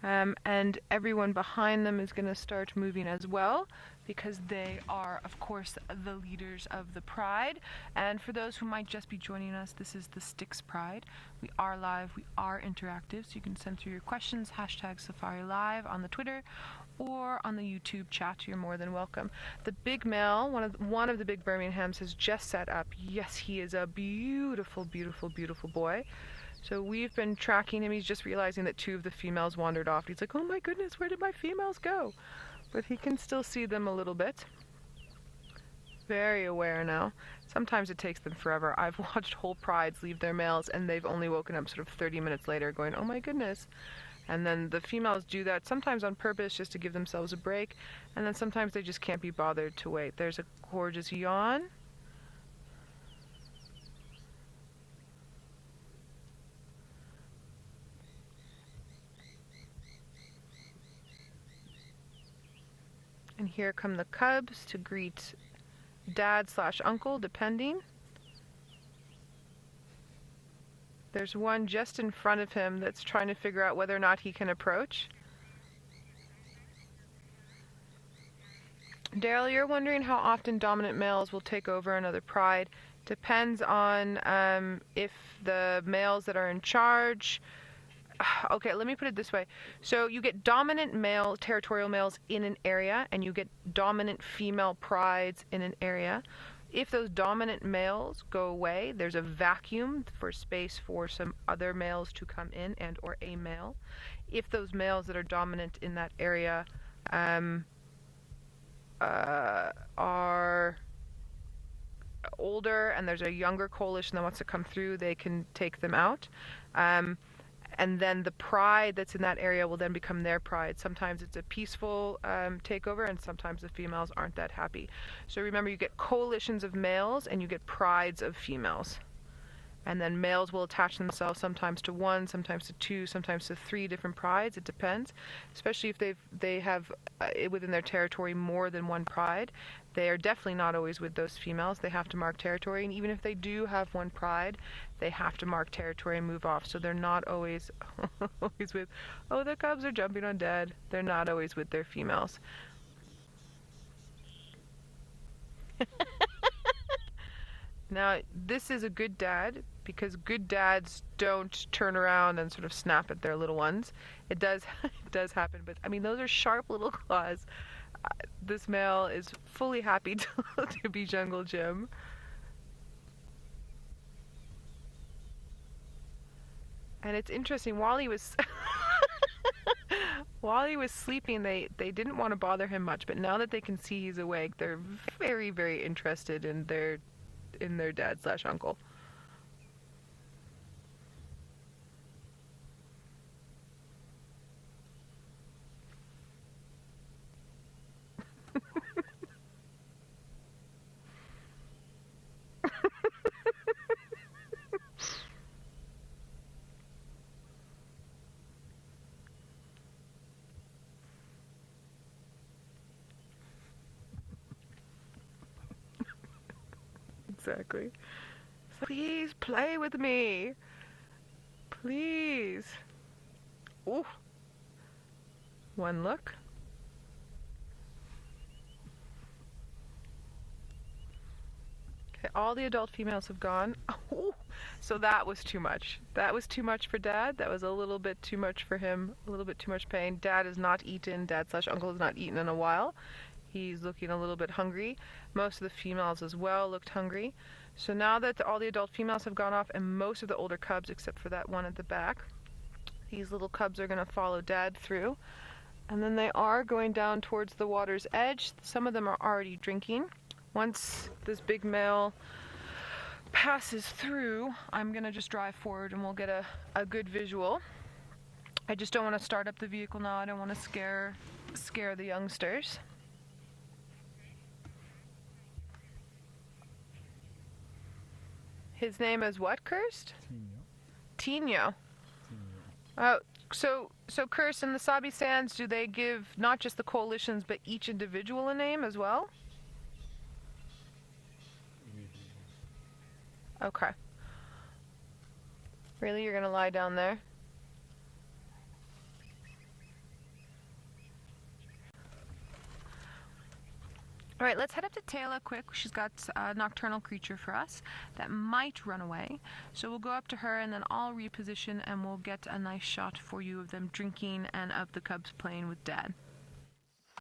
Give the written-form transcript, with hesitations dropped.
And everyone behind them is going to start moving as well, because they are, of course, the leaders of the Pride. And for those who might just be joining us, this is the Styx Pride. We are live, we are interactive, so you can send through your questions, #SafariLive on the Twitter or on the YouTube chat. You're more than welcome. The big male, one of the big Birminghams, has just set up. Yes, he is a beautiful, beautiful, beautiful boy. So we've been tracking him. He's just realizing that 2 of the females wandered off. He's like, oh my goodness, where did my females go? But he can still see them a little bit. Very aware now. Sometimes it takes them forever. I've watched whole prides leave their males and they've only woken up sort of 30 minutes later going, oh my goodness. And then the females do that sometimes on purpose just to give themselves a break. And then sometimes they just can't be bothered to wait. There's a gorgeous yawn. And here come the cubs to greet dad/uncle, depending. There's one just in front of him that's trying to figure out whether or not he can approach. Daryl, you're wondering how often dominant males will take over another pride. Depends on if the males that are in charge... Okay, let me put it this way. So you get dominant male, territorial males in an area, and you get dominant female prides in an area. If those dominant males go away, there's a vacuum for space for some other males to come in and or a male. If those males that are dominant in that area are older and there's a younger coalition that wants to come through, they can take them out. And then the pride that's in that area will then become their pride. Sometimes it's a peaceful takeover, and sometimes the females aren't that happy. So remember, you get coalitions of males and you get prides of females. And then males will attach themselves sometimes to 1, sometimes to 2, sometimes to 3 different prides. It depends, especially if they have within their territory more than 1 pride. They are definitely not always with those females. They have to mark territory, and even if they do have 1 pride, they have to mark territory and move off. So they're not always always with, oh, the cubs are jumping on dad. They're not always with their females. Now, this is a good dad, because good dads don't turn around and sort of snap at their little ones. It does happen, but I mean, those are sharp little claws. This male is fully happy to be Jungle Jim. And it's interesting, while he was while he was sleeping, they didn't want to bother him much, but now that they can see he's awake, they're very, very interested in their dad/uncle. Exactly. Please play with me. Please. Ooh. One look. Okay, all the adult females have gone. Ooh. So that was too much. That was too much for Dad. That was a little bit too much for him. A little bit too much pain. Dad has not eaten. Dad/uncle has not eaten in a while. He's looking a little bit hungry. Most of the females as well looked hungry. So now that all the adult females have gone off, and most of the older cubs, except for that one at the back, these little cubs are going to follow Dad through. And then they are going down towards the water's edge. Some of them are already drinking. Once this big male passes through, I'm going to just drive forward and we'll get a good visual. I just don't want to start up the vehicle now. I don't want to scare the youngsters. His name is what, Kirst? Tino. Oh, so Kirst, in the Sabi Sands, do they give not just the coalitions but each individual a name as well? Okay. Really, you're gonna lie down there? All right, let's head up to Taylor quick. She's got a nocturnal creature for us that might run away. So we'll go up to her and then I'll reposition and we'll get a nice shot for you of them drinking and of the cubs playing with Dad.